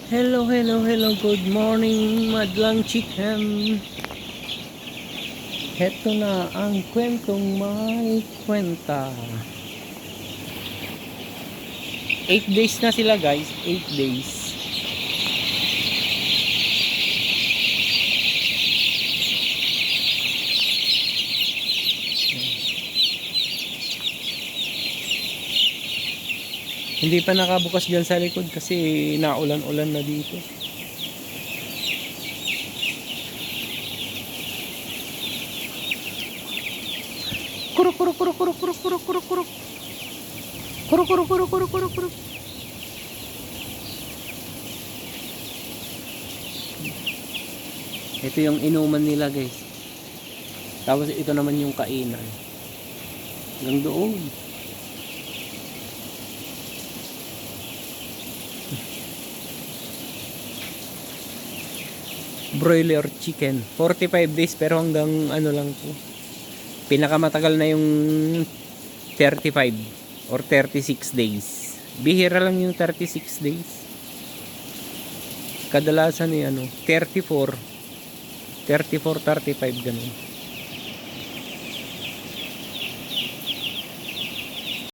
Hello, hello, hello, good morning, madlang chicken. Heto na ang kwentong may kwenta. 8 days na sila guys, 8 days. Hindi pa nakabukas dyan sa likod kasi naulan-ulan na dito. Kuruk kuruk kuruk kuruk kuruk kuruk kuruk kuruk. Kuruk kuruk kuruk kuruk kuruk kuruk. Ito yung inuman nila guys. Tapos ito naman yung kainan. Hanggang doon. Broiler chicken 45 days pero hanggang ano lang po, pinakamatagal na yung 35 or 36 days. Bihira lang yung 36 days, kadalasan ni 34 35 ganun.